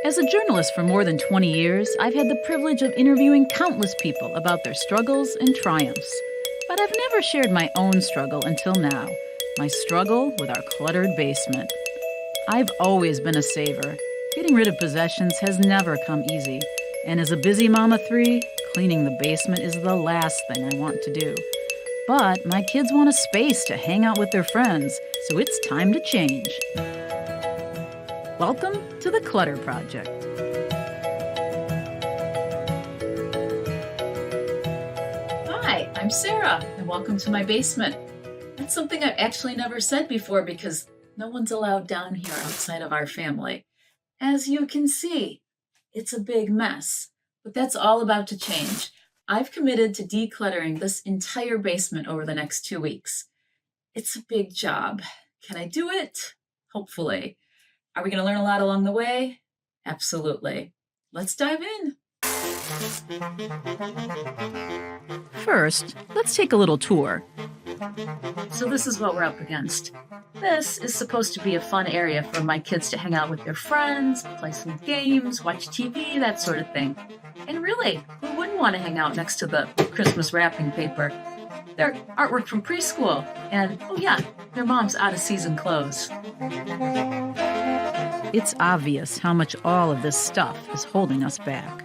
As a journalist for more than 20 years, I've had the privilege of interviewing countless people about their struggles and triumphs. But I've never shared my own struggle until now, my struggle with our cluttered basement. I've always been a saver. Getting rid of possessions has never come easy. And as a busy mom of three, cleaning the basement is the last thing I want to do. But my kids want a space to hang out with their friends, so it's time to change. Welcome to the Clutter Project. Hi, I'm Sarah, and welcome to my basement. That's something I've actually never said before because no one's allowed down here outside of our family. As you can see, it's a big mess, but that's all about to change. I've committed to decluttering this entire basement over the next 2 weeks. It's a big job. Can I do it? Hopefully. Are we going to learn a lot along the way? Absolutely. Let's dive in. First, let's take a little tour. So this is what we're up against. This is supposed to be a fun area for my kids to hang out with their friends, play some games, watch TV, that sort of thing. And really, who wouldn't want to hang out next to the Christmas wrapping paper? Their artwork from preschool, and oh yeah, their mom's out-of-season clothes. It's obvious how much all of this stuff is holding us back.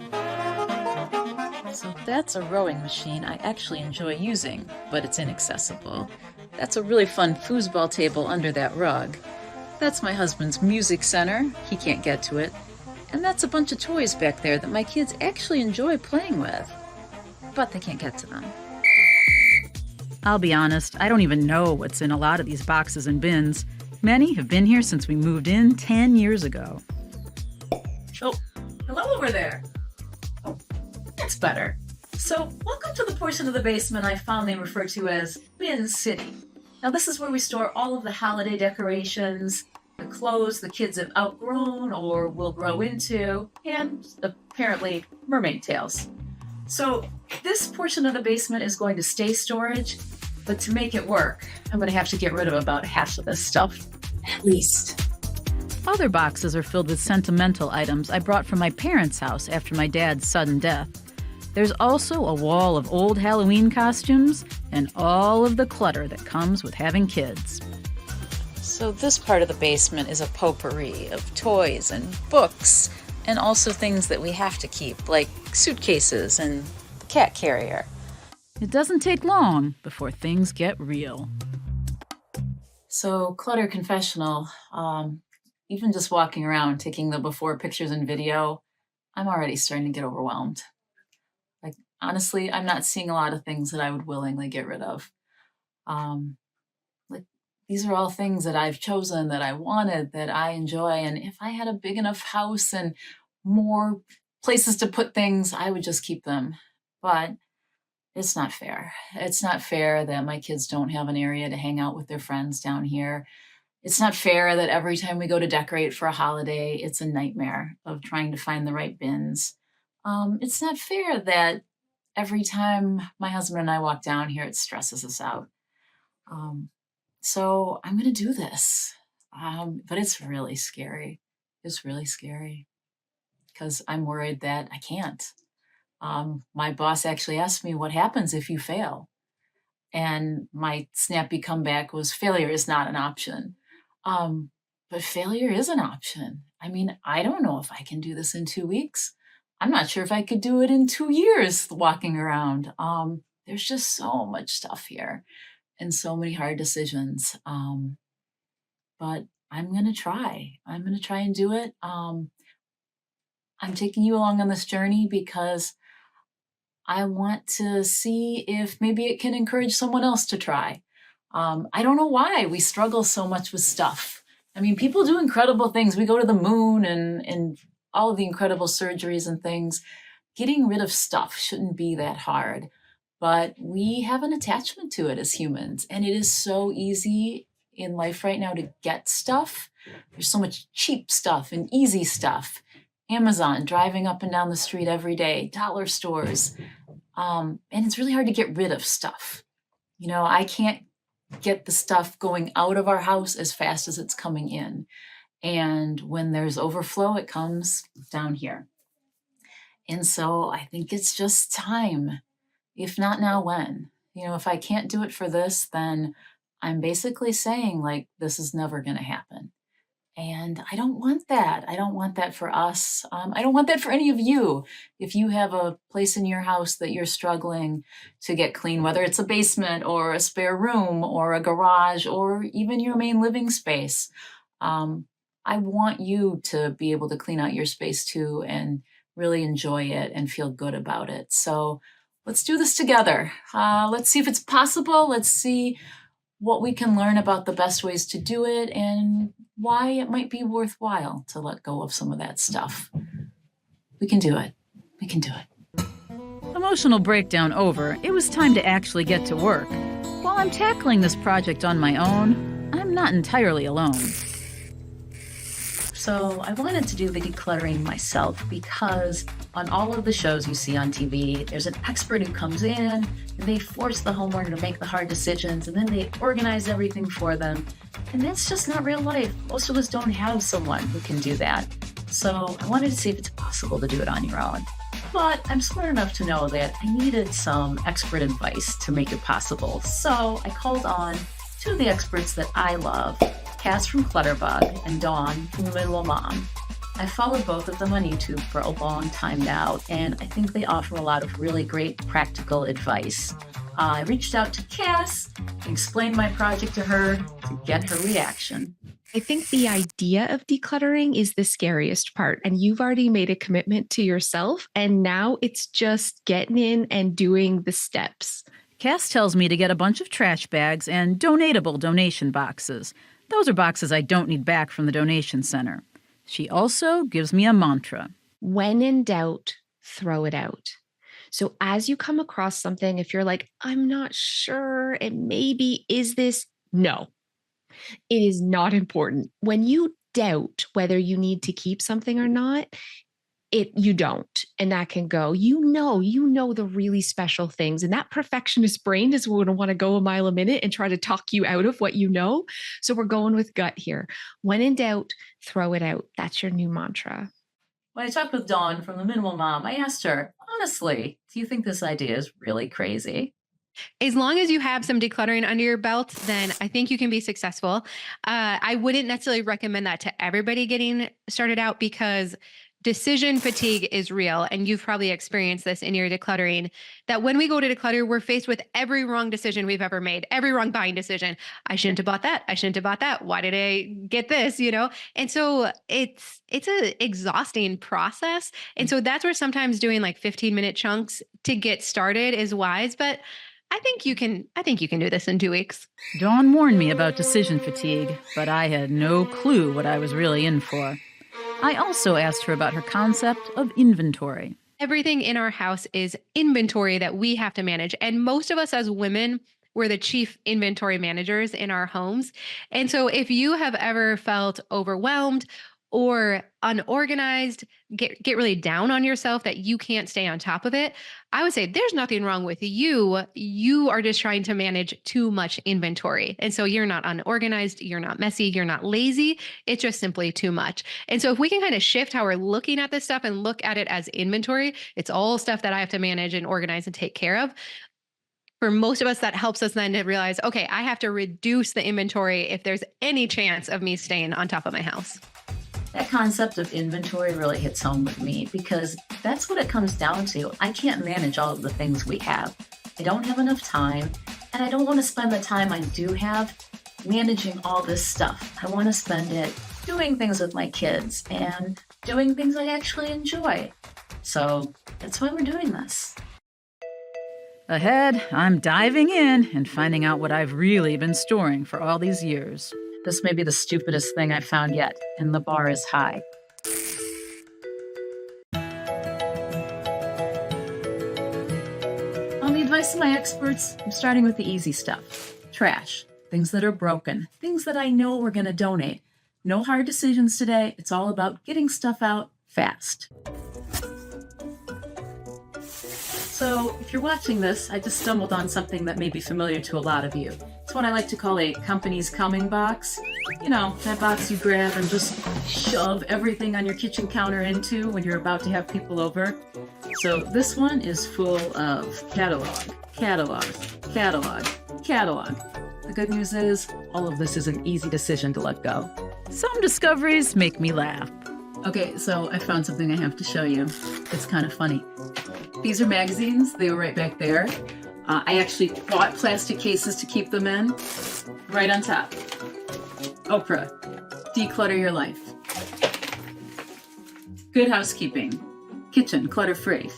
So that's a rowing machine I actually enjoy using, but it's inaccessible. That's a really fun foosball table under that rug. That's my husband's music center. He can't get to it. And that's a bunch of toys back there that my kids actually enjoy playing with, but they can't get to them. I'll be honest, I don't even know what's in a lot of these boxes and bins. Many have been here since we moved in 10 years ago. Oh, hello over there. Oh, that's better. So, welcome to the portion of the basement I fondly refer to as Bin City. Now, this is where we store all of the holiday decorations, the clothes the kids have outgrown or will grow into, and apparently mermaid tails. So, this portion of the basement is going to stay storage, but to make it work, I'm going to have to get rid of about half of this stuff, at least. Other boxes are filled with sentimental items I brought from my parents' house after my dad's sudden death. There's also a wall of old Halloween costumes and all of the clutter that comes with having kids. So this part of the basement is a potpourri of toys and books, and also things that we have to keep, like suitcases and the cat carrier. It doesn't take long before things get real. So, clutter confessional, even just walking around, taking the before pictures and video, I'm already starting to get overwhelmed. Like, honestly, I'm not seeing a lot of things that I would willingly get rid of. These are all things that I've chosen, that I wanted, that I enjoy. And if I had a big enough house and more places to put things, I would just keep them. But it's not fair. It's not fair that my kids don't have an area to hang out with their friends down here. It's not fair that every time we go to decorate for a holiday, it's a nightmare of trying to find the right bins. It's not fair that every time my husband and I walk down here, it stresses us out. So I'm going to do this. But it's really scary. It's really scary because I'm worried that I can't. My boss actually asked me, what happens if you fail? And my snappy comeback was, failure is not an option. But failure is an option. I mean, I don't know if I can do this in 2 weeks. I'm not sure if I could do it in 2 years walking around. There's just so much stuff here and so many hard decisions. But I'm going to try. I'm going to try and do it. I'm taking you along on this journey because I want to see if maybe it can encourage someone else to try. I don't know why we struggle so much with stuff. I mean, people do incredible things. We go to the moon and all of the incredible surgeries and things. Getting rid of stuff shouldn't be that hard, but we have an attachment to it as humans. And it is so easy in life right now to get stuff. There's so much cheap stuff and easy stuff. Amazon, driving up and down the street every day, dollar stores. And it's really hard to get rid of stuff. You know, I can't get the stuff going out of our house as fast as it's coming in. And when there's overflow, it comes down here. And so I think it's just time. If not now, when? If I can't do it for this, then I'm basically saying, like, this is never going to happen. And I don't want that. I don't want that for us. I don't want that for any of you. If you have a place in your house that you're struggling to get clean, whether it's a basement or a spare room or a garage or even your main living space, I want you to be able to clean out your space too and really enjoy it and feel good about it. So let's do this together. Let's see if it's possible. Let's see what we can learn about the best ways to do it and why it might be worthwhile to let go of some of that stuff. We can do it. We can do it. Emotional breakdown over, it was time to actually get to work. While I'm tackling this project on my own, I'm not entirely alone. So I wanted to do the decluttering myself because on all of the shows you see on TV, there's an expert who comes in and they force the homeowner to make the hard decisions and then they organize everything for them. And that's just not real life. Most of us don't have someone who can do that. So I wanted to see if it's possible to do it on your own. But I'm smart enough to know that I needed some expert advice to make it possible. So I called on two of the experts that I love, Cass from Clutter and Dawn from Little Mom. I followed both of them on YouTube for a long time now, and I think they offer a lot of really great practical advice. I reached out to Cass, explained my project to her to get her reaction. I think the idea of decluttering is the scariest part, and you've already made a commitment to yourself, and now it's just getting in and doing the steps. Cass tells me to get a bunch of trash bags and donatable donation boxes. Those are boxes I don't need back from the donation center. She also gives me a mantra. When in doubt, throw it out. So as you come across something, if you're like, I'm not sure, it maybe is this, no, it is not important. When you doubt whether you need to keep something or not, you don't. And that can go, you know the really special things. And that perfectionist brain is going to want to go a mile a minute and try to talk you out of what you know. So we're going with gut here. When in doubt, throw it out. That's your new mantra. When I talked with Dawn from the Minimal Mom, I asked her, honestly, do you think this idea is really crazy? As long as you have some decluttering under your belt, then I think you can be successful. I wouldn't necessarily recommend that to everybody getting started out because decision fatigue is real. And you've probably experienced this in your decluttering, that when we go to declutter, we're faced with every wrong decision we've ever made, every wrong buying decision. I shouldn't have bought that. I shouldn't have bought that. Why did I get this? And so it's an exhausting process. And so that's where sometimes doing like 15-minute chunks to get started is wise. But I think you can do this in 2 weeks. Dawn warned me about decision fatigue, but I had no clue what I was really in for. I also asked her about her concept of inventory. Everything in our house is inventory that we have to manage. And most of us as women, we're the chief inventory managers in our homes. And so if you have ever felt overwhelmed or unorganized, get really down on yourself that you can't stay on top of it, I would say there's nothing wrong with you. You are just trying to manage too much inventory. And so you're not unorganized, you're not messy, you're not lazy. It's just simply too much. And so if we can kind of shift how we're looking at this stuff and look at it as inventory, it's all stuff that I have to manage and organize and take care of. For most of us, that helps us then to realize, okay, I have to reduce the inventory if there's any chance of me staying on top of my house. That concept of inventory really hits home with me because that's what it comes down to. I can't manage all of the things we have. I don't have enough time, and I don't want to spend the time I do have managing all this stuff. I want to spend it doing things with my kids and doing things I actually enjoy. So that's why we're doing this. Ahead, I'm diving in and finding out what I've really been storing for all these years. This may be the stupidest thing I've found yet, and the bar is high. On the advice of my experts, I'm starting with the easy stuff. Trash. Things that are broken. Things that I know we're going to donate. No hard decisions today. It's all about getting stuff out fast. So, if you're watching this, I just stumbled on something that may be familiar to a lot of you. It's what I like to call a company's coming box. You know, that box you grab and just shove everything on your kitchen counter into when you're about to have people over. So this one is full of catalog. The good news is, all of this is an easy decision to let go. Some discoveries make me laugh. Okay, so I found something I have to show you. It's kind of funny. These are magazines. They were right back there. I actually bought plastic cases to keep them in. Right on top. Oprah, declutter your life. Good housekeeping. Kitchen, clutter-free.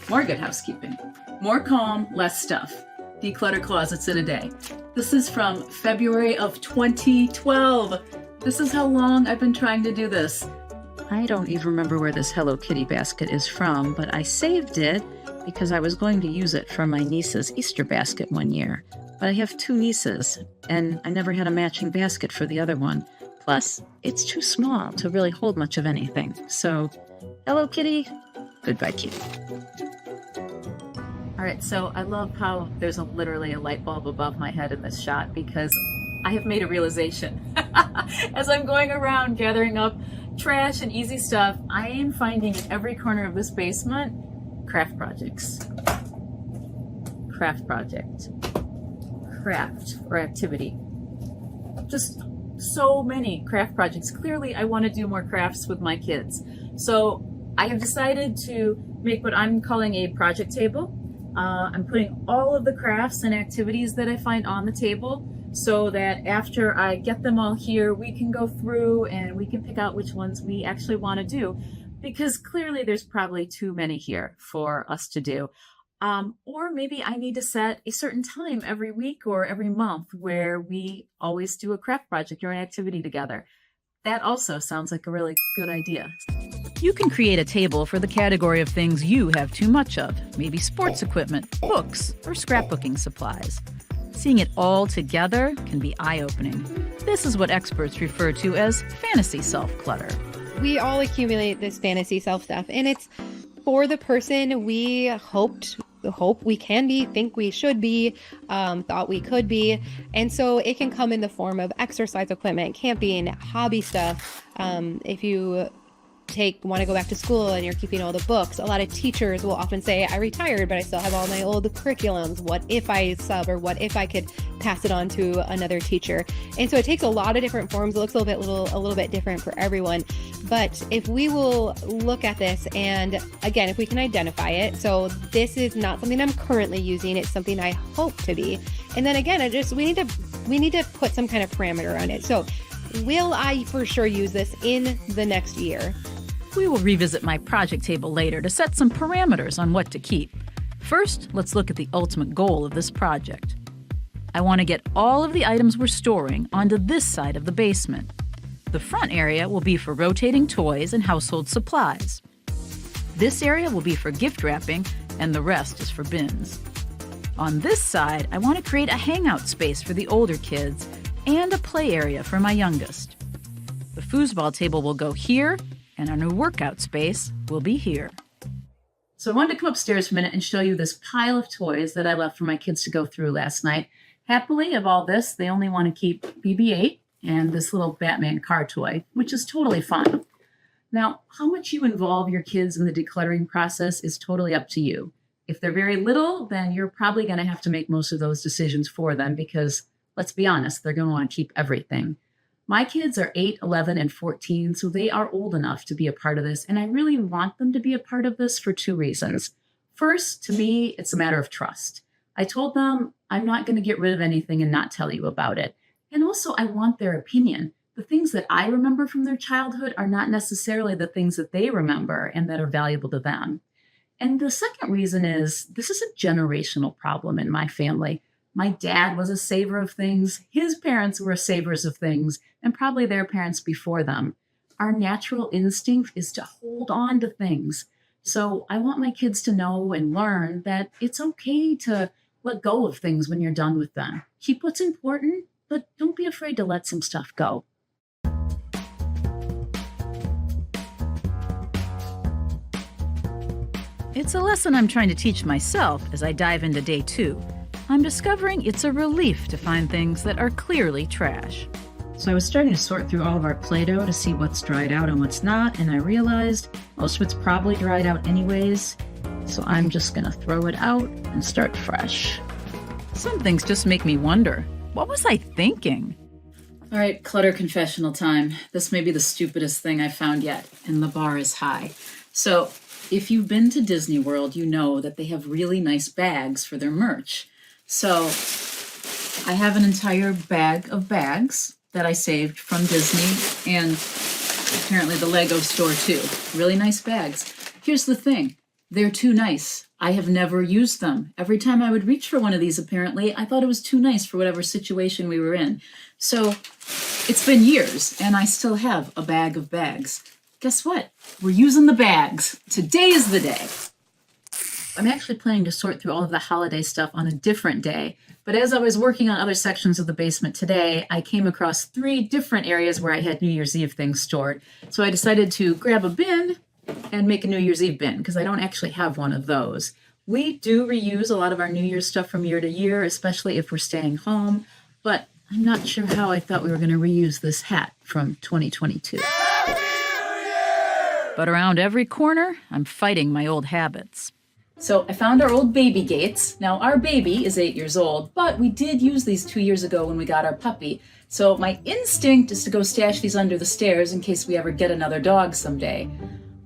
More good housekeeping. More calm, less stuff. Declutter closets in a day. This is from February of 2012. This is how long I've been trying to do this. I don't even remember where this Hello Kitty basket is from, but I saved it because I was going to use it for my niece's Easter basket one year. But I have 2 nieces, and I never had a matching basket for the other one. Plus, it's too small to really hold much of anything. So, Hello Kitty, goodbye Kitty. All right, so I love how there's literally a light bulb above my head in this shot because I have made a realization. As I'm going around gathering up trash and easy stuff, I am finding in every corner of this basement craft projects. Craft project. Craft or activity. Just so many craft projects. Clearly, I want to do more crafts with my kids. So I have decided to make what I'm calling a project table. I'm putting all of the crafts and activities that I find on the table so that after I get them all here, we can go through and we can pick out which ones we actually want to do. Because clearly there's probably too many here for us to do. Or maybe I need to set a certain time every week or every month where we always do a craft project or an activity together. That also sounds like a really good idea. You can create a table for the category of things you have too much of, maybe sports equipment, books, or scrapbooking supplies. Seeing it all together can be eye-opening. This is what experts refer to as fantasy self-clutter. We all accumulate this fantasy self stuff, and it's for the person we hope we can be, think we should be, thought we could be. And so it can come in the form of exercise equipment, camping, hobby stuff. If you want to go back to school and you're keeping all the books, a lot of teachers will often say, I retired, but I still have all my old curriculums. What if I sub, or what if I could pass it on to another teacher? And so it takes a lot of different forms. It looks a little bit different for everyone. But if we will look at this, and again, if we can identify it, so this is not something I'm currently using, it's something I hope to be. And then again, we need to put some kind of parameter on it. So will I for sure use this in the next year? We will revisit my project table later to set some parameters on what to keep. First, let's look at the ultimate goal of this project. I want to get all of the items we're storing onto this side of the basement. The front area will be for rotating toys and household supplies. This area will be for gift wrapping, and the rest is for bins. On this side, I want to create a hangout space for the older kids and a play area for my youngest. The foosball table will go here, and our new workout space will be here. So I wanted to come upstairs for a minute and show you this pile of toys that I left for my kids to go through last night. Happily, of all this, they only want to keep BB-8 and this little Batman car toy, which is totally fine. Now, how much you involve your kids in the decluttering process is totally up to you. If they're very little, then you're probably going to have to make most of those decisions for them because, let's be honest, they're going to want to keep everything. My kids are 8, 11, and 14, so they are old enough to be a part of this, and I really want them to be a part of this for 2 reasons. First, to me, it's a matter of trust. I told them I'm not going to get rid of anything and not tell you about it. And also, I want their opinion. The things that I remember from their childhood are not necessarily the things that they remember and that are valuable to them. And the second reason is this is a generational problem in my family. My dad was a saver of things. His parents were savers of things, and probably their parents before them. Our natural instinct is to hold on to things. So I want my kids to know and learn that it's okay to let go of things when you're done with them. Keep what's important, but don't be afraid to let some stuff go. It's a lesson I'm trying to teach myself as I dive into day 2. I'm discovering it's a relief to find things that are clearly trash. So I was starting to sort through all of our Play-Doh to see what's dried out and what's not, and I realized most of it's probably dried out anyways, so I'm just gonna throw it out and start fresh. Some things just make me wonder, what was I thinking? All right, clutter confessional time. This may be the stupidest thing I've found yet, and the bar is high. So if you've been to Disney World, you know that they have really nice bags for their merch. So I have an entire bag of bags that I saved from Disney and apparently the Lego store too. Really nice bags. Here's the thing. They're too nice. I have never used them. Every time I would reach for one of these, apparently, I thought it was too nice for whatever situation we were in. So it's been years and I still have a bag of bags. Guess what? We're using the bags. Today is the day. I'm actually planning to sort through all of the holiday stuff on a different day. But as I was working on other sections of the basement today, I came across 3 different areas where I had New Year's Eve things stored. So I decided to grab a bin and make a New Year's Eve bin because I don't actually have one of those. We do reuse a lot of our New Year's stuff from year to year, especially if we're staying home. But I'm not sure how I thought we were going to reuse this hat from 2022. But around every corner, I'm fighting my old habits. So I found our old baby gates. Now our baby is 8 years old, but we did use these 2 years ago when we got our puppy. So my instinct is to go stash these under the stairs in case we ever get another dog someday.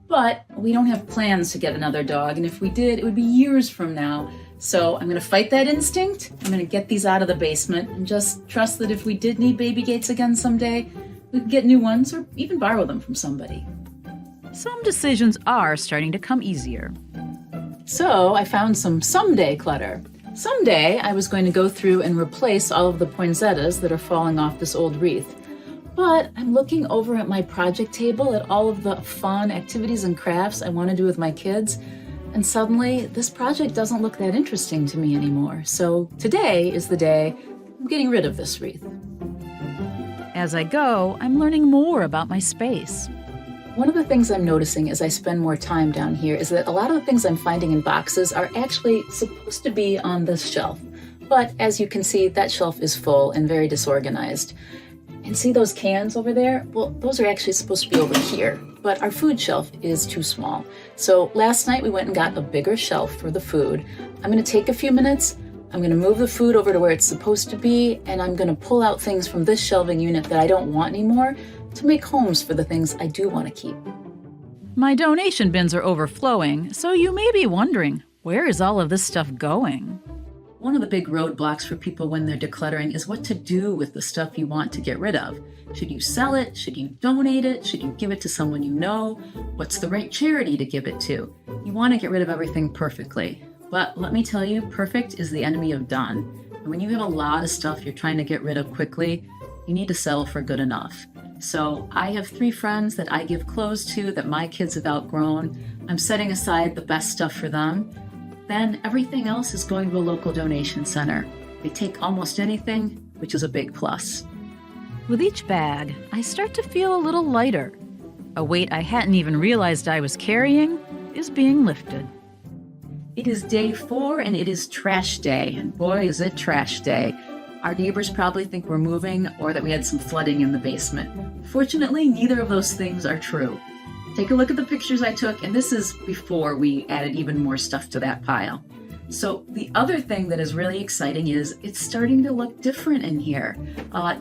But we don't have plans to get another dog, and if we did, it would be years from now. So I'm going to fight that instinct. I'm going to get these out of the basement and just trust that if we did need baby gates again someday, we could get new ones or even borrow them from somebody. Some decisions are starting to come easier. So I found some someday clutter. Someday I was going to go through and replace all of the poinsettias that are falling off this old wreath. But I'm looking over at my project table at all of the fun activities and crafts I want to do with my kids, and suddenly this project doesn't look that interesting to me anymore. So today is the day I'm getting rid of this wreath. As I go, I'm learning more about my space. One of the things I'm noticing as I spend more time down here is that a lot of the things I'm finding in boxes are actually supposed to be on this shelf. But as you can see, that shelf is full and very disorganized. And see those cans over there? Well, those are actually supposed to be over here, but our food shelf is too small. So last night we went and got a bigger shelf for the food. I'm going to take a few minutes. I'm going to move the food over to where it's supposed to be, and I'm going to pull out things from this shelving unit that I don't want anymore to make homes for the things I do want to keep. My donation bins are overflowing, so you may be wondering, where is all of this stuff going? One of the big roadblocks for people when they're decluttering is what to do with the stuff you want to get rid of. Should you sell it? Should you donate it? Should you give it to someone you know? What's the right charity to give it to? You want to get rid of everything perfectly. But let me tell you, perfect is the enemy of done. And when you have a lot of stuff you're trying to get rid of quickly, you need to settle for good enough. So I have 3 friends that I give clothes to that my kids have outgrown. I'm setting aside the best stuff for them. Then everything else is going to a local donation center. They take almost anything, which is a big plus. With each bag, I start to feel a little lighter. A weight I hadn't even realized I was carrying is being lifted. It is day 4 and it is trash day. And boy, is it trash day. Our neighbors probably think we're moving or that we had some flooding in the basement. Fortunately, neither of those things are true. Take a look at the pictures I took, and this is before we added even more stuff to that pile. So the other thing that is really exciting is it's starting to look different in here.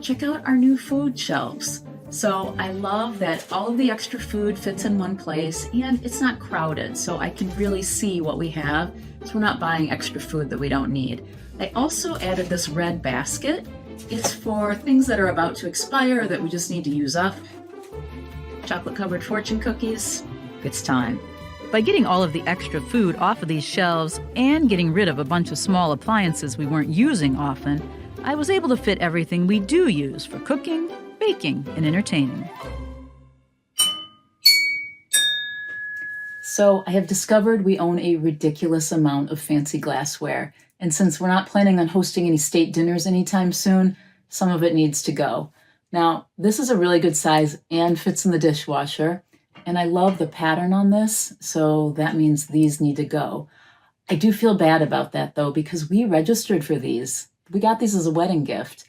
Check out our new food shelves. So I love that all of the extra food fits in one place and it's not crowded, so I can really see what we have, so we're not buying extra food that we don't need. I also added this red basket. It's for things that are about to expire that we just need to use up. Chocolate-covered fortune cookies. It's time. By getting all of the extra food off of these shelves and getting rid of a bunch of small appliances we weren't using often, I was able to fit everything we do use for cooking, baking, and entertaining. So I have discovered we own a ridiculous amount of fancy glassware. And since we're not planning on hosting any state dinners anytime soon, some of it needs to go. Now, this is a really good size and fits in the dishwasher. And I love the pattern on this, so that means these need to go. I do feel bad about that though, because we registered for these. We got these as a wedding gift.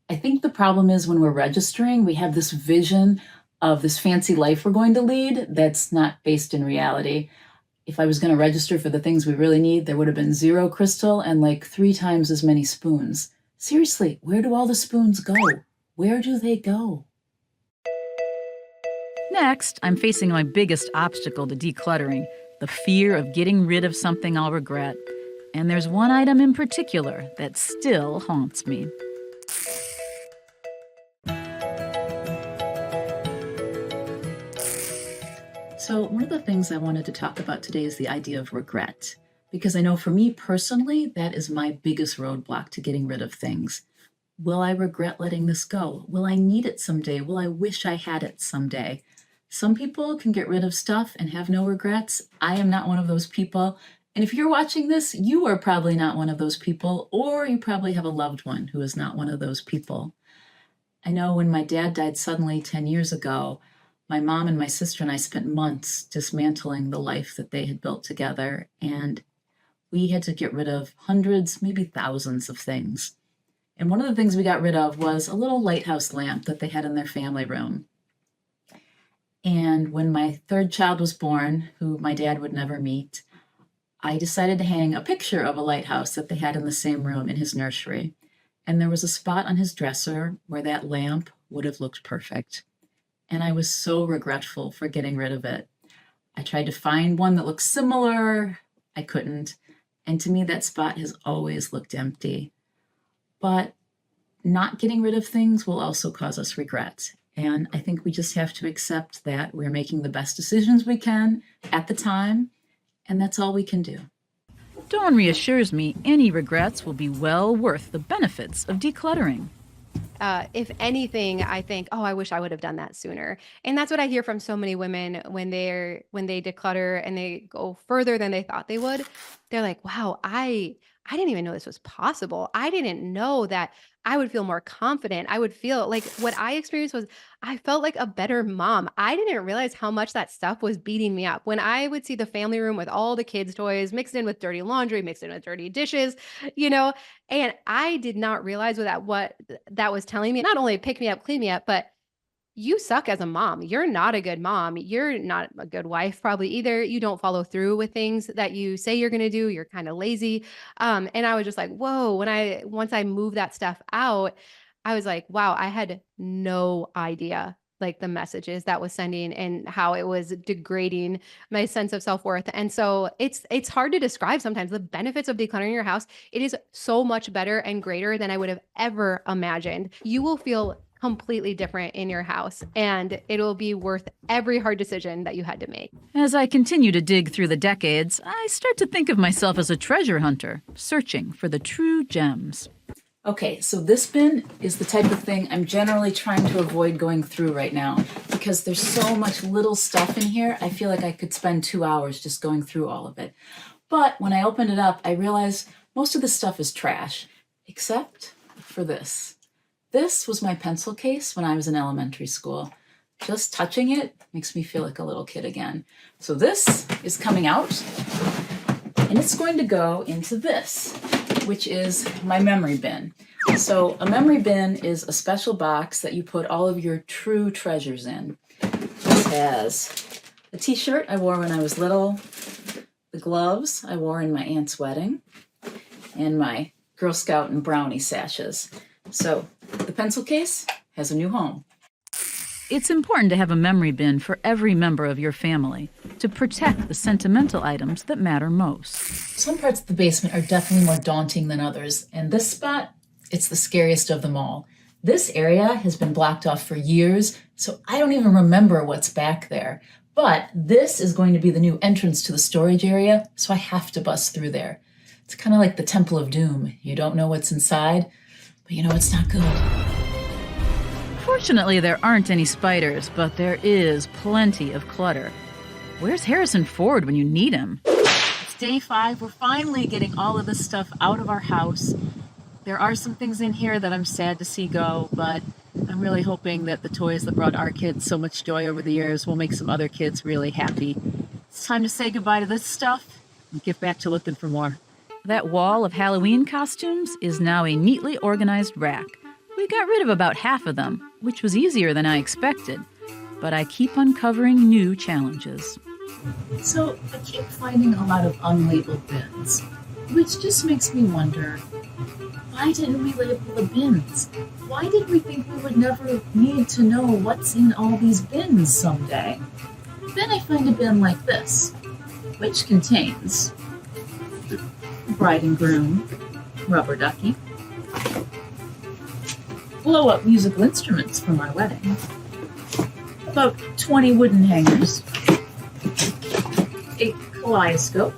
I think the problem is when we're registering, we have this vision of this fancy life we're going to lead that's not based in reality. If I was going to register for the things we really need, there would have been 0 crystal and like 3 times as many spoons. Seriously, where do all the spoons go? Where do they go? Next, I'm facing my biggest obstacle to decluttering, the fear of getting rid of something I'll regret. And there's one item in particular that still haunts me. So one of the things I wanted to talk about today is the idea of regret, because I know for me personally, that is my biggest roadblock to getting rid of things. Will I regret letting this go? Will I need it someday? Will I wish I had it someday? Some people can get rid of stuff and have no regrets. I am not one of those people. And if you're watching this, you are probably not one of those people, or you probably have a loved one who is not one of those people. I know when my dad died suddenly 10 years ago, my mom and my sister and I spent months dismantling the life that they had built together, and we had to get rid of hundreds, maybe thousands of things. And one of the things we got rid of was a little lighthouse lamp that they had in their family room. And when my 3rd child was born, who my dad would never meet, I decided to hang a picture of a lighthouse that they had in the same room in his nursery. And there was a spot on his dresser where that lamp would have looked perfect. And I was so regretful for getting rid of it. I tried to find one that looked similar. I couldn't. And to me, that spot has always looked empty. But not getting rid of things will also cause us regret. And I think we just have to accept that we're making the best decisions we can at the time, and that's all we can do. Dawn reassures me any regrets will be well worth the benefits of decluttering. If anything, I think, oh, I wish I would have done that sooner. And that's what I hear from so many women when they declutter and they go further than they thought they would. They're like, wow, I didn't even know this was possible. I didn't know that I would feel more confident. I would feel like what I experienced was I felt like a better mom. I didn't realize how much that stuff was beating me up. When I would see the family room with all the kids' toys mixed in with dirty laundry, mixed in with dirty dishes, you know, and I did not realize what that was telling me. Not only pick me up, clean me up, but you suck as a mom. You're not a good mom. You're not a good wife, probably either. You don't follow through with things that you say you're going to do. You're kind of lazy. And I was just like, whoa, once I moved that stuff out, I was like, wow, I had no idea like the messages that was sending and how it was degrading my sense of self-worth. And so it's hard to describe sometimes the benefits of decluttering your house. It is so much better and greater than I would have ever imagined. You will feel completely different in your house, and it'll be worth every hard decision that you had to make. As I continue to dig through the decades, I start to think of myself as a treasure hunter, searching for the true gems. Okay, so this bin is the type of thing I'm generally trying to avoid going through right now because there's so much little stuff in here. I feel like I could spend 2 hours just going through all of it. But when I opened it up, I realized most of this stuff is trash, except for this. This was my pencil case when I was in elementary school. Just touching it makes me feel like a little kid again. So this is coming out, and it's going to go into this, which is my memory bin. So a memory bin is a special box that you put all of your true treasures in. This has a t-shirt I wore when I was little, the gloves I wore in my aunt's wedding, and my Girl Scout and Brownie sashes. So the pencil case has a new home. It's important to have a memory bin for every member of your family to protect the sentimental items that matter most. Some parts of the basement are definitely more daunting than others, and this spot, it's the scariest of them all. This area has been blocked off for years, so I don't even remember what's back there. But this is going to be the new entrance to the storage area, so I have to bust through there. It's kind of like the Temple of Doom. You don't know what's inside, but you know it's not good. Fortunately, there aren't any spiders, but there is plenty of clutter. Where's Harrison Ford when you need him? It's day 5. We're finally getting all of this stuff out of our house. There are some things in here that I'm sad to see go, but I'm really hoping that the toys that brought our kids so much joy over the years will make some other kids really happy. It's time to say goodbye to this stuff Get back to looking for more. That wall of Halloween costumes is now a neatly organized rack. We got rid of about half of them, which was easier than I expected. But I keep uncovering new challenges. So I keep finding a lot of unlabeled bins, which just makes me wonder, why didn't we label the bins? Why did we think we would never need to know what's in all these bins someday? Then I find a bin like this, which contains bride and groom, rubber ducky, blow-up musical instruments from our wedding, about 20 wooden hangers, a kaleidoscope,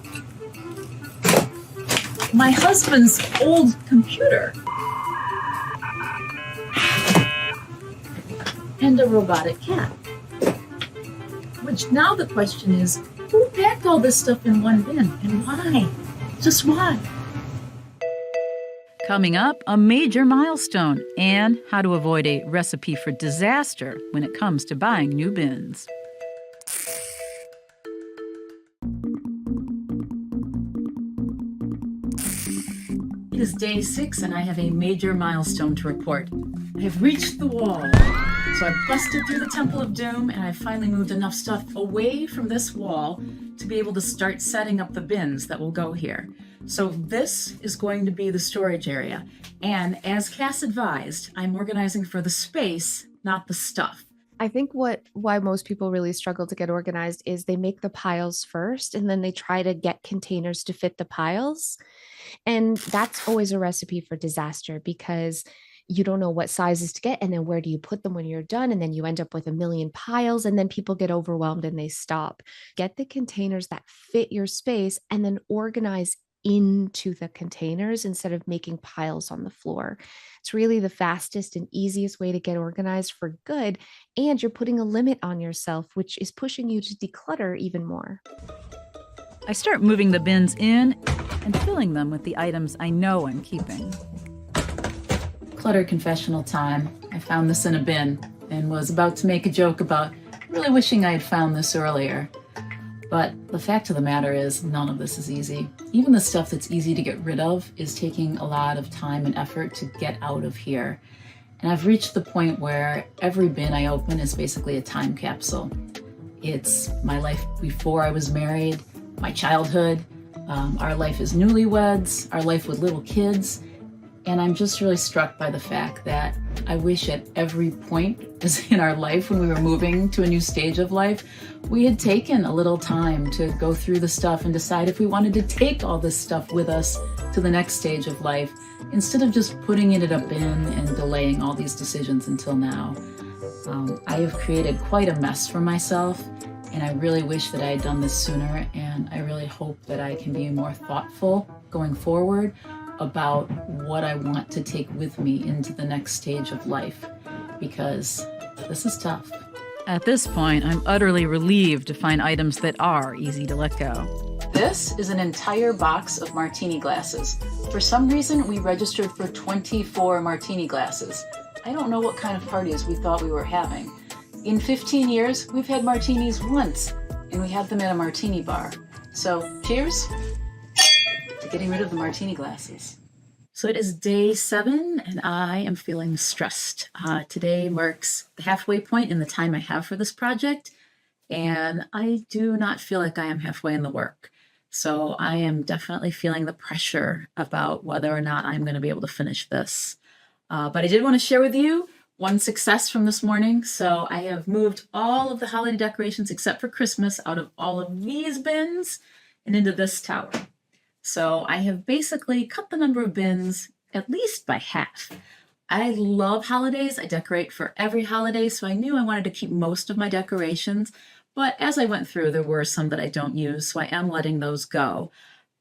my husband's old computer, and a robotic cat. Which now the question is, who packed all this stuff in one bin and why? Just why? Coming up, a major milestone and how to avoid a recipe for disaster when it comes to buying new bins. It is day 6 and I have a major milestone to report. I have reached the wall. So I busted through the Temple of Doom and I finally moved enough stuff away from this wall to be able to start setting up the bins that will go here. So this is going to be the storage area. And as Cass advised, I'm organizing for the space, not the stuff. I think why most people really struggle to get organized is they make the piles first and then they try to get containers to fit the piles. And that's always a recipe for disaster because you don't know what sizes to get and then where do you put them when you're done, and then you end up with a million piles and then people get overwhelmed and they stop. Get the containers that fit your space and then organize into the containers instead of making piles on the floor. It's really the fastest and easiest way to get organized for good, and you're putting a limit on yourself, which is pushing you to declutter even more. I start moving the bins in and filling them with the items I know I'm keeping. Clutter confessional time. I found this in a bin and was about to make a joke about really wishing I had found this earlier. But the fact of the matter is none of this is easy. Even the stuff that's easy to get rid of is taking a lot of time and effort to get out of here. And I've reached the point where every bin I open is basically a time capsule. It's my life before I was married, my childhood, our life as newlyweds, our life with little kids. And I'm just really struck by the fact that I wish at every point in our life when we were moving to a new stage of life, we had taken a little time to go through the stuff and decide if we wanted to take all this stuff with us to the next stage of life, instead of just putting it in a bin and delaying all these decisions until now. I have created quite a mess for myself, and I really wish that I had done this sooner, and I really hope that I can be more thoughtful going forward about what I want to take with me into the next stage of life, because this is tough. At this point, I'm utterly relieved to find items that are easy to let go. This is an entire box of martini glasses. For some reason, we registered for 24 martini glasses. I don't know what kind of parties we thought we were having. In 15 years, we've had martinis once, and we had them at a martini bar. So, cheers to getting rid of the martini glasses. So it is day 7, and I am feeling stressed. Today marks the halfway point in the time I have for this project, and I do not feel like I am halfway in the work. So I am definitely feeling the pressure about whether or not I'm going to be able to finish this. But I did want to share with you one success from this morning. So I have moved all of the holiday decorations except for Christmas out of all of these bins and into this tower. So I have basically cut the number of bins at least by half. I love holidays. I decorate for every holiday, so I knew I wanted to keep most of my decorations. But as I went through, there were some that I don't use, so I am letting those go.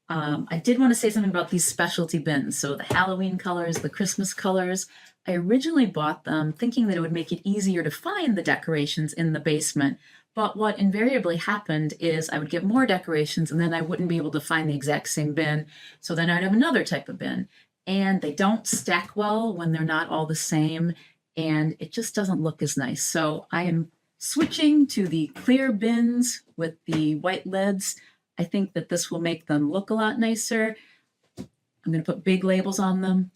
I did want to say something about these specialty bins. So the Halloween colors, the Christmas colors, I originally bought them thinking that it would make it easier to find the decorations in the basement. But what invariably happened is I would get more decorations and then I wouldn't be able to find the exact same bin. So then I'd have another type of bin. And they don't stack well when they're not all the same. And it just doesn't look as nice. So I am switching to the clear bins with the white lids. I think that this will make them look a lot nicer. I'm going to put big labels on them.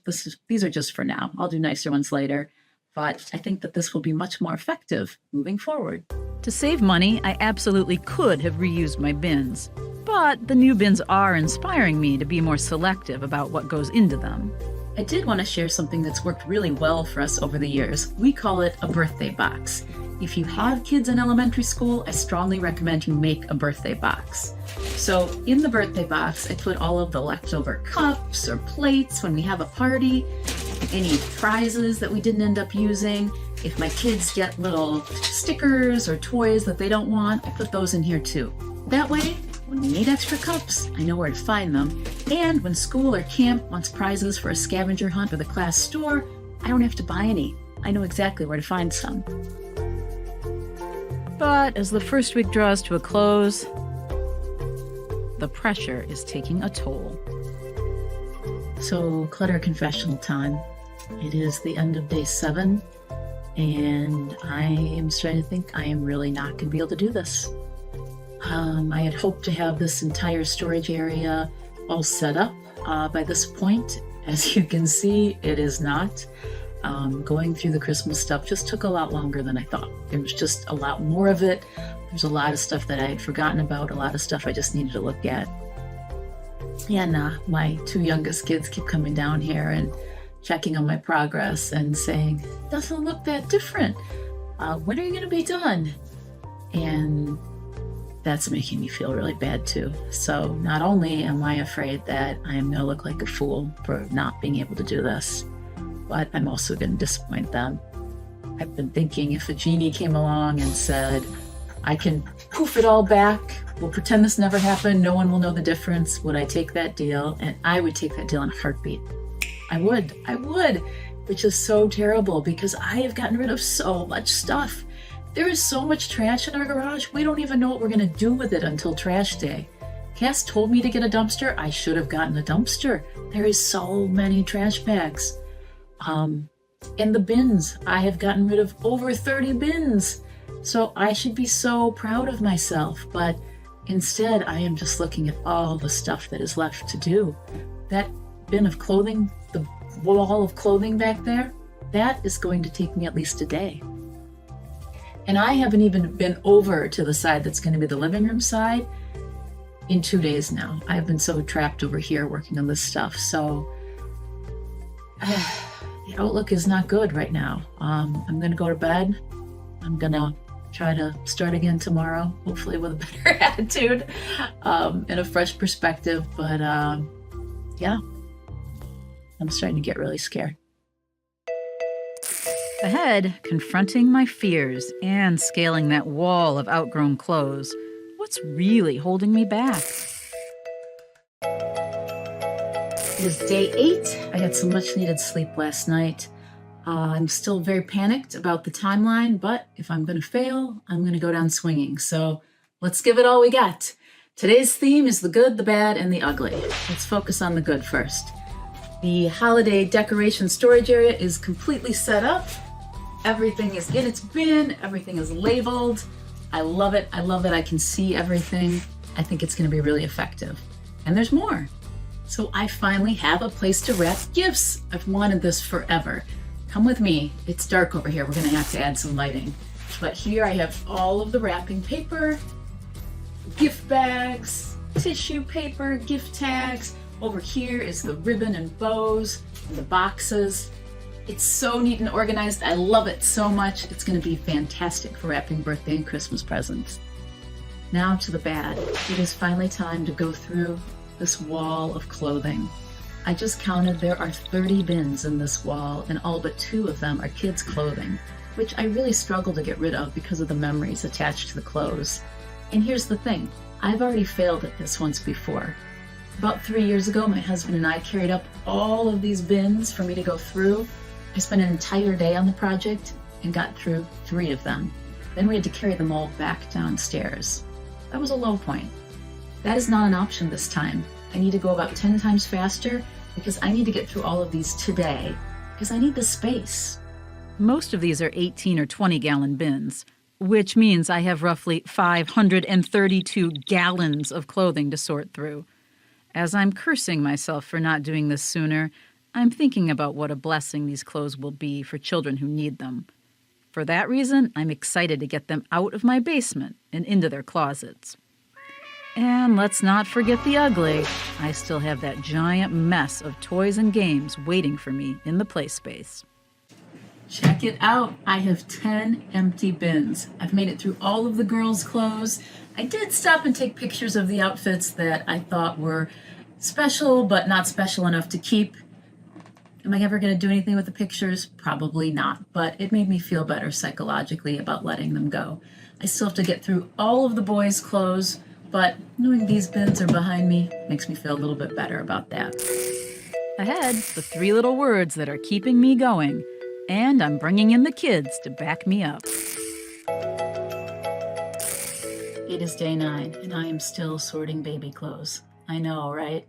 These are just for now. I'll do nicer ones later. But I think that this will be much more effective moving forward. To save money, I absolutely could have reused my bins. But the new bins are inspiring me to be more selective about what goes into them. I did want to share something that's worked really well for us over the years. We call it a birthday box. If you have kids in elementary school, I strongly recommend you make a birthday box. So in the birthday box, I put all of the leftover cups or plates when we have a party, any prizes that we didn't end up using. If my kids get little stickers or toys that they don't want, I put those in here too. That way, when we need extra cups, I know where to find them. And when school or camp wants prizes for a scavenger hunt or the class store, I don't have to buy any. I know exactly where to find some. But as the first week draws to a close, the pressure is taking a toll. So, clutter confessional time. It is the end of day 7, and I am starting to think I am really not going to be able to do this. I had hoped to have this entire storage area all set up by this point. As you can see, it is not. Going through the Christmas stuff just took a lot longer than I thought. There was just a lot more of it. There's a lot of stuff that I had forgotten about, a lot of stuff I just needed to look at. And my 2 youngest kids keep coming down here and checking on my progress and saying, "It doesn't look that different. When are you going to be done?" And that's making me feel really bad too. So not only am I afraid that I am going to look like a fool for not being able to do this, but I'm also going to disappoint them. I've been thinking if a genie came along and said, "I can poof it all back, we'll pretend this never happened, no one will know the difference," would I take that deal? And I would take that deal in a heartbeat. I would, which is so terrible because I have gotten rid of so much stuff. There is so much trash in our garage, we don't even know what we're going to do with it until trash day. Cass told me to get a dumpster. I should have gotten a dumpster. There is so many trash bags. And the bins, I have gotten rid of over 30 bins. So I should be so proud of myself, but instead I am just looking at all the stuff that is left to do. That bin of clothing, the wall of clothing back there, that is going to take me at least a day. And I haven't even been over to the side that's going to be the living room side in 2 days now. I've been so trapped over here working on this stuff. So the outlook is not good right now. I'm going to go to bed. I'm going to try to start again tomorrow, hopefully with a better attitude and a fresh perspective. But yeah, I'm starting to get really scared. Ahead, confronting my fears and scaling that wall of outgrown clothes. What's really holding me back? It is day 8. I got some much needed sleep last night. I'm still very panicked about the timeline, but if I'm going to fail, I'm going to go down swinging. So let's give it all we got. Today's theme is the good, the bad, and the ugly. Let's focus on the good first. The holiday decoration storage area is completely set up. Everything is in its bin. Everything is labeled. I love it. I love that I can see everything. I think it's going to be really effective. And there's more. So I finally have a place to wrap gifts. I've wanted this forever. Come with me. It's dark over here. We're going to have to add some lighting. But here I have all of the wrapping paper, gift bags, tissue paper, gift tags. Over here is the ribbon and bows and the boxes. It's so neat and organized. I love it so much. It's going to be fantastic for wrapping birthday and Christmas presents. Now to the bad. It is finally time to go through this wall of clothing. I just counted there are 30 bins in this wall, and all but 2 of them are kids' clothing, which I really struggle to get rid of because of the memories attached to the clothes. And here's the thing, I've already failed at this once before. About 3 years ago, my husband and I carried up all of these bins for me to go through. I spent an entire day on the project and got through 3 of them. Then we had to carry them all back downstairs. That was a low point. That is not an option this time. I need to go about 10 times faster because I need to get through all of these today because I need the space. Most of these are 18 or 20 gallon bins. which means I have roughly 532 gallons of clothing to sort through. As I'm cursing myself for not doing this sooner, I'm thinking about what a blessing these clothes will be for children who need them. For that reason, I'm excited to get them out of my basement and into their closets. And let's not forget the ugly. I still have that giant mess of toys and games waiting for me in the play space. Check it out. I have 10 empty bins. I've made it through all of the girls' clothes. I did stop and take pictures of the outfits that I thought were special, but not special enough to keep. Am I ever going to do anything with the pictures? Probably not, but it made me feel better psychologically about letting them go. I still have to get through all of the boys' clothes, but knowing these bins are behind me makes me feel a little bit better about that. Ahead, the 3 little words that are keeping me going, and I'm bringing in the kids to back me up. It is day 9, and I am still sorting baby clothes. I know, right?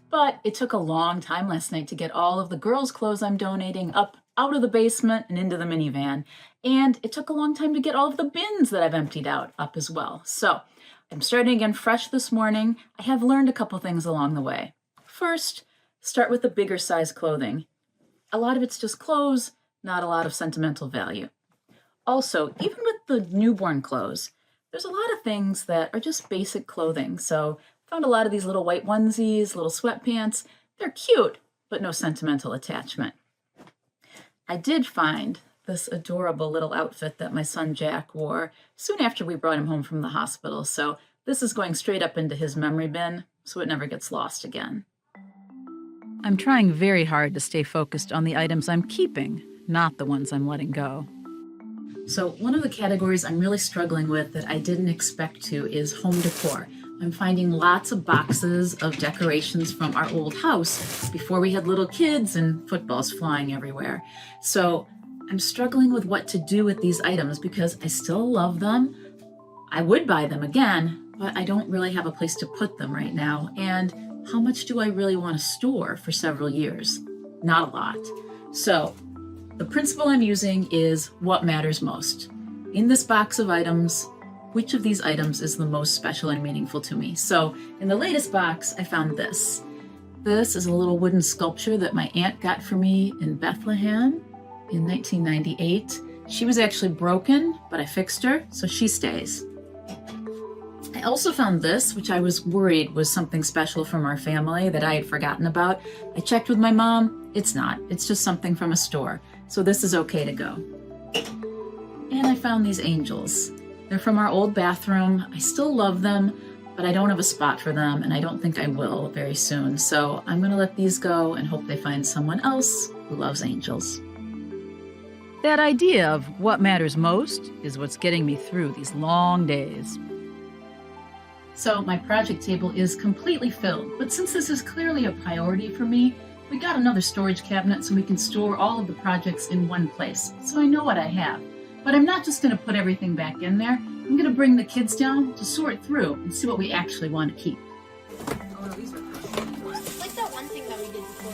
But it took a long time last night to get all of the girls' clothes I'm donating up out of the basement and into the minivan. And it took a long time to get all of the bins that I've emptied out up as well. So I'm starting again fresh this morning. I have learned a couple things along the way. First, start with the bigger size clothing. A lot of it's just clothes, not a lot of sentimental value. Also, even with the newborn clothes, there's a lot of things that are just basic clothing. So I found a lot of these little white onesies, little sweatpants. They're cute, but no sentimental attachment. I did find this adorable little outfit that my son Jack wore soon after we brought him home from the hospital. So this is going straight up into his memory bin, so it never gets lost again. I'm trying very hard to stay focused on the items I'm keeping, not the ones I'm letting go. So one of the categories I'm really struggling with that I didn't expect to is home decor. I'm finding lots of boxes of decorations from our old house before we had little kids and footballs flying everywhere. So I'm struggling with what to do with these items because I still love them. I would buy them again, but I don't really have a place to put them right now. And how much do I really want to store for several years? Not a lot. So the principle I'm using is what matters most. In this box of items, which of these items is the most special and meaningful to me? So in the latest box, I found this. This is a little wooden sculpture that my aunt got for me in Bethlehem in 1998. She was actually broken, but I fixed her, so she stays. I also found this, which I was worried was something special from our family that I had forgotten about. I checked with my mom. It's not. It's just something from a store. So this is okay to go. And I found these angels. They're from our old bathroom. I still love them, but I don't have a spot for them, and I don't think I will very soon. So I'm going to let these go and hope they find someone else who loves angels. That idea of what matters most is what's getting me through these long days. So my project table is completely filled, but since this is clearly a priority for me, we got another storage cabinet so we can store all of the projects in one place. So I know what I have. But I'm not just going to put everything back in there. I'm going to bring the kids down to sort through and see what we actually want to keep. Oh, these are like that one thing that we did before.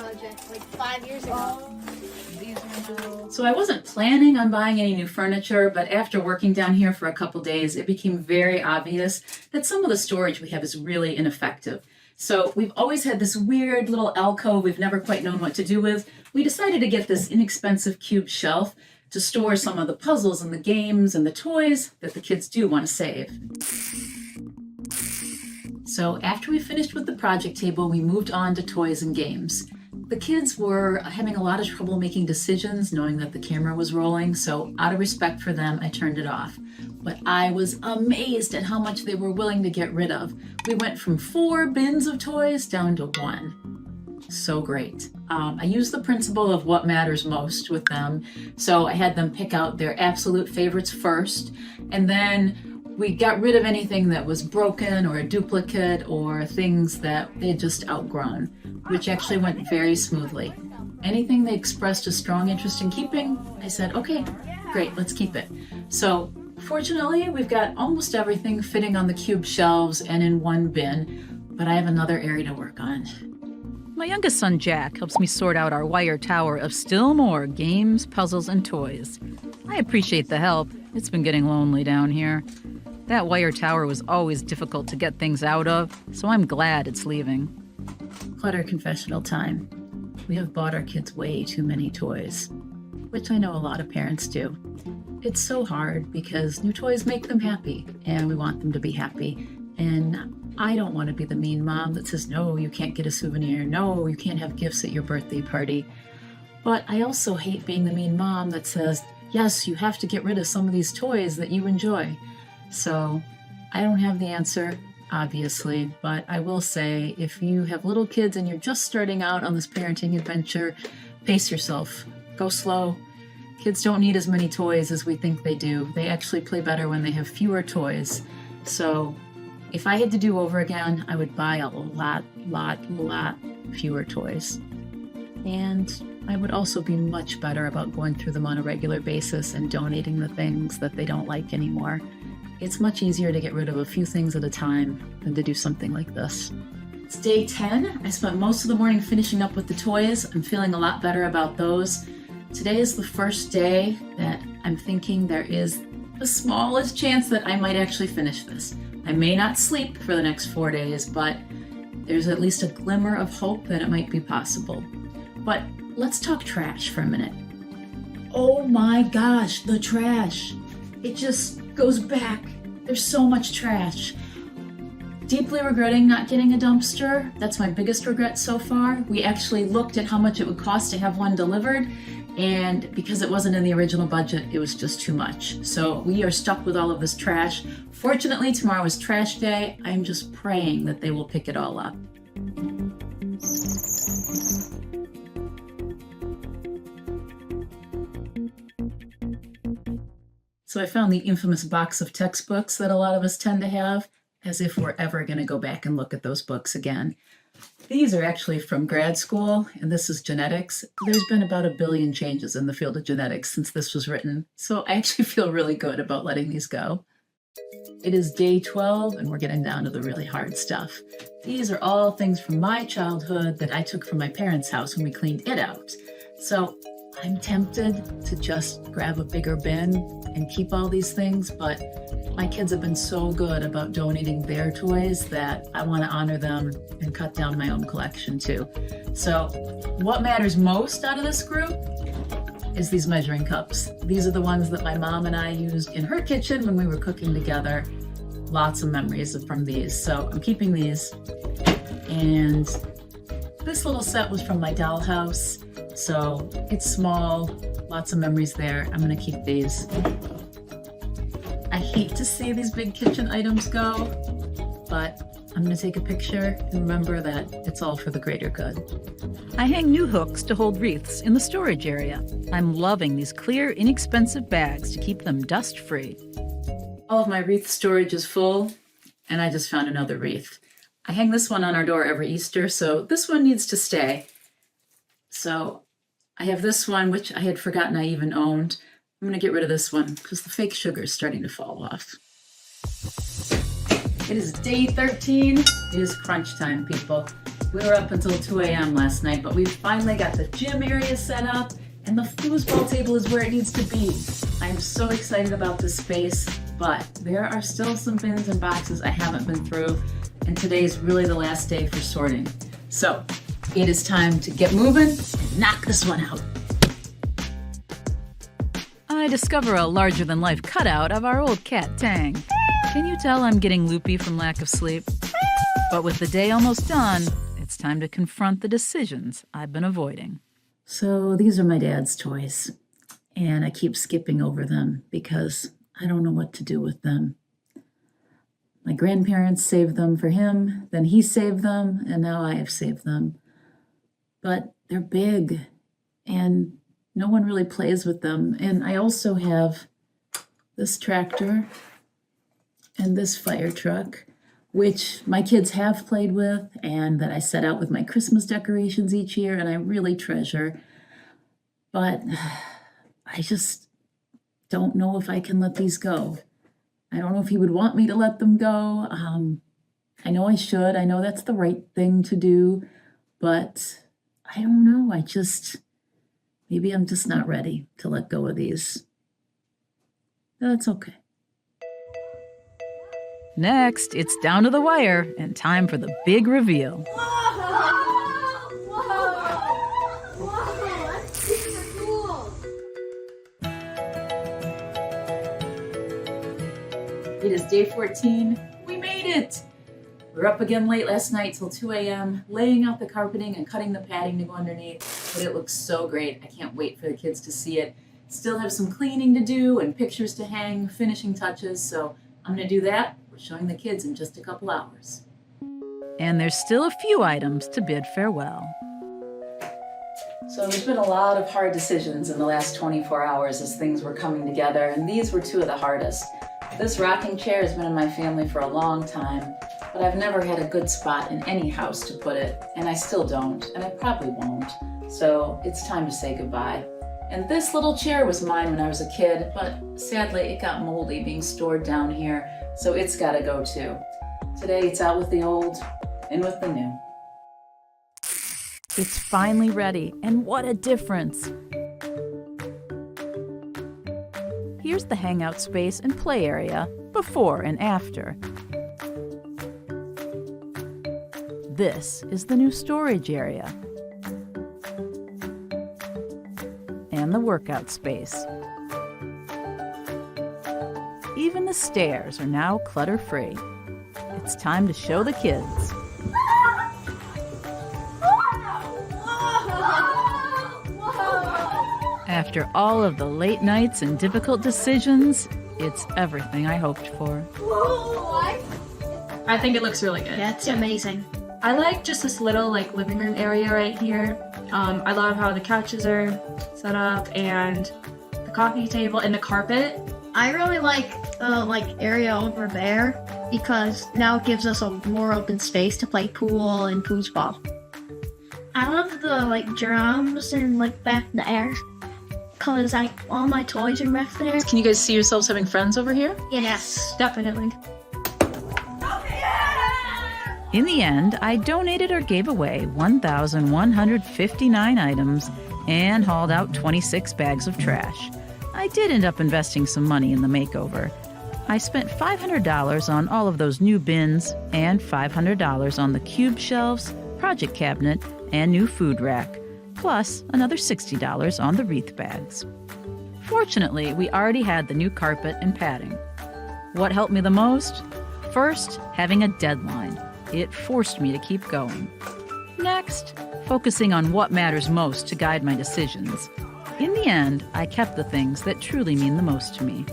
Project, like 5 years ago. So I wasn't planning on buying any new furniture, but after working down here for a couple days, it became very obvious that some of the storage we have is really ineffective. So we've always had this weird little alcove we've never quite known what to do with. We decided to get this inexpensive cube shelf to store some of the puzzles and the games and the toys that the kids do want to save. So after we finished with the project table, we moved on to toys and games. The kids were having a lot of trouble making decisions, knowing that the camera was rolling, so out of respect for them, I turned it off. But I was amazed at how much they were willing to get rid of. We went from 4 bins of toys down to 1. So great. I used the principle of what matters most with them, so I had them pick out their absolute favorites first, and then we got rid of anything that was broken or a duplicate or things that they had just outgrown, which actually went very smoothly. Anything they expressed a strong interest in keeping, I said, okay, great, let's keep it. So fortunately, we've got almost everything fitting on the cube shelves and in one bin, but I have another area to work on. My youngest son, Jack, helps me sort out our wire tower of still more games, puzzles, and toys. I appreciate the help. It's been getting lonely down here. That wire tower was always difficult to get things out of, so I'm glad it's leaving. Clutter confessional time. We have bought our kids way too many toys, which I know a lot of parents do. It's so hard because new toys make them happy, and we want them to be happy. And I don't want to be the mean mom that says, no, you can't get a souvenir. No, you can't have gifts at your birthday party. But I also hate being the mean mom that says, yes, you have to get rid of some of these toys that you enjoy. So I don't have the answer, obviously, but I will say if you have little kids and you're just starting out on this parenting adventure, pace yourself. Go slow. Kids don't need as many toys as we think they do. They actually play better when they have fewer toys. So if I had to do over again, I would buy a lot fewer toys. And I would also be much better about going through them on a regular basis and donating the things that they don't like anymore. It's much easier to get rid of a few things at a time than to do something like this. It's day 10. I spent most of the morning finishing up with the toys. I'm feeling a lot better about those. Today is the first day that I'm thinking there is the smallest chance that I might actually finish this. I may not sleep for the next 4 days, but there's at least a glimmer of hope that it might be possible. But let's talk trash for a minute. Oh my gosh, the trash. It just goes back. There's so much trash. Deeply regretting not getting a dumpster. That's my biggest regret so far. We actually looked at how much it would cost to have one delivered, and because it wasn't in the original budget, it was just too much. So we are stuck with all of this trash. Fortunately, tomorrow is trash day. I'm just praying that they will pick it all up. So I found the infamous box of textbooks that a lot of us tend to have, as if we're ever going to go back and look at those books again. These are actually from grad school, and this is genetics. There's been about 1 billion changes in the field of genetics since this was written, so I actually feel really good about letting these go. It is day 12, and we're getting down to the really hard stuff. These are all things from my childhood that I took from my parents' house when we cleaned it out. So I'm tempted to just grab a bigger bin and keep all these things, but my kids have been so good about donating their toys that I want to honor them and cut down my own collection too. So what matters most out of this group is these measuring cups. These are the ones that my mom and I used in her kitchen when we were cooking together. Lots of memories from these. So I'm keeping these. And this little set was from my dollhouse. So it's small, lots of memories there. I'm gonna keep these. I hate to see these big kitchen items go, but I'm gonna take a picture and remember that it's all for the greater good. I hang new hooks to hold wreaths in the storage area. I'm loving these clear, inexpensive bags to keep them dust-free. All of my wreath storage is full, and I just found another wreath. I hang this one on our door every Easter, so this one needs to stay. So I have this one, which I had forgotten I even owned. I'm going to get rid of this one because the fake sugar is starting to fall off. It is day 13. It is crunch time, people. We were up until 2 a.m. last night, but we finally got the gym area set up, and the foosball table is where it needs to be. I'm so excited about this space, but there are still some bins and boxes I haven't been through, and today is really the last day for sorting. So it is time to get moving and knock this one out. I discover a larger-than-life cutout of our old cat, Tang. Can you tell I'm getting loopy from lack of sleep? But with the day almost done, it's time to confront the decisions I've been avoiding. So these are my dad's toys, and I keep skipping over them because I don't know what to do with them. My grandparents saved them for him, then he saved them, and now I have saved them. But they're big, and no one really plays with them. And I also have this tractor and this fire truck, which my kids have played with and that I set out with my Christmas decorations each year, and I really treasure. But I just don't know if I can let these go. I don't know if he would want me to let them go. I know I should. I know that's the right thing to do, but I don't know. Maybe I'm just not ready to let go of these. That's okay. Next, it's down to the wire and time for the big reveal. It is day 14. We made it! We were up again late last night till 2 a.m., laying out the carpeting and cutting the padding to go underneath, but it looks so great. I can't wait for the kids to see it. Still have some cleaning to do and pictures to hang, finishing touches, so I'm gonna do that. We're showing the kids in just a couple hours. And there's still a few items to bid farewell. So there's been a lot of hard decisions in the last 24 hours as things were coming together, and these were two of the hardest. This rocking chair has been in my family for a long time, but I've never had a good spot in any house to put it, and I still don't, and I probably won't. So it's time to say goodbye. And this little chair was mine when I was a kid, but sadly it got moldy being stored down here, so it's gotta go too. Today it's out with the old, in with the new. It's finally ready, and what a difference! Here's the hangout space and play area before and after. This is the new storage area and the workout space. Even the stairs are now clutter-free. It's time to show the kids. After all of the late nights and difficult decisions, it's everything I hoped for. I think it looks really good. That's amazing. I like just this little living room area right here. I love how the couches are set up and the coffee table and the carpet. I really like area over there because now it gives us a more open space to play pool and foosball. I love the drums and back there because all my toys are back there. Can you guys see yourselves having friends over here? Yes. Definitely. In the end, I donated or gave away 1,159 items and hauled out 26 bags of trash. I did end up investing some money in the makeover. I spent $500 on all of those new bins and $500 on the cube shelves, project cabinet, and new food rack, plus another $60 on the wreath bags. Fortunately, we already had the new carpet and padding. What helped me the most? First, having a deadline. It forced me to keep going. Next, focusing on what matters most to guide my decisions. In the end, I kept the things that truly mean the most to me.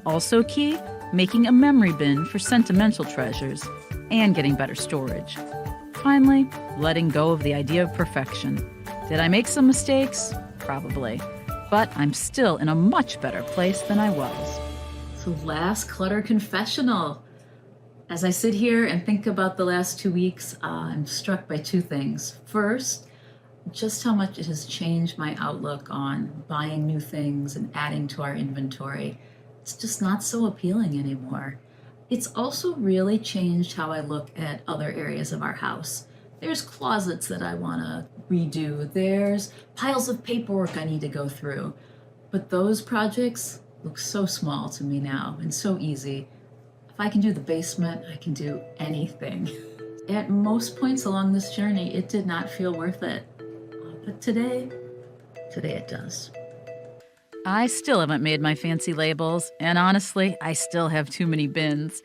Also key, making a memory bin for sentimental treasures and getting better storage. Finally, letting go of the idea of perfection. Did I make some mistakes? Probably. But I'm still in a much better place than I was. So last clutter confessional. As I sit here and think about the last 2 weeks, I'm struck by two things. First, just how much it has changed my outlook on buying new things and adding to our inventory. It's just not so appealing anymore. It's also really changed how I look at other areas of our house. There's closets that I want to redo. There's piles of paperwork I need to go through. But those projects look so small to me now and so easy. If I can do the basement, I can do anything. At most points along this journey, it did not feel worth it. But today it does. I still haven't made my fancy labels, and honestly, I still have too many bins.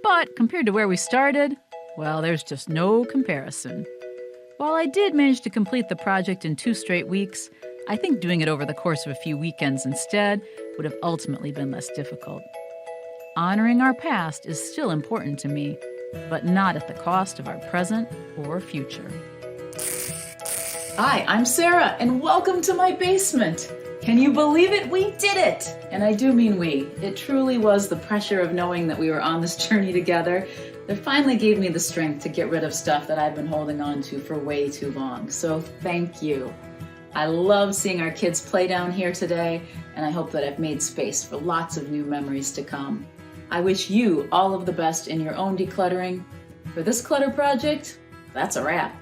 But compared to where we started, well, there's just no comparison. While I did manage to complete the project in 2 straight weeks, I think doing it over the course of a few weekends instead would have ultimately been less difficult. Honoring our past is still important to me, but not at the cost of our present or future. Hi, I'm Sarah, and welcome to my basement. Can you believe it? We did it! And I do mean we. It truly was the pressure of knowing that we were on this journey together that finally gave me the strength to get rid of stuff that I've been holding on to for way too long. So thank you. I love seeing our kids play down here today, and I hope that I've made space for lots of new memories to come. I wish you all of the best in your own decluttering. For this Clutter Project, that's a wrap.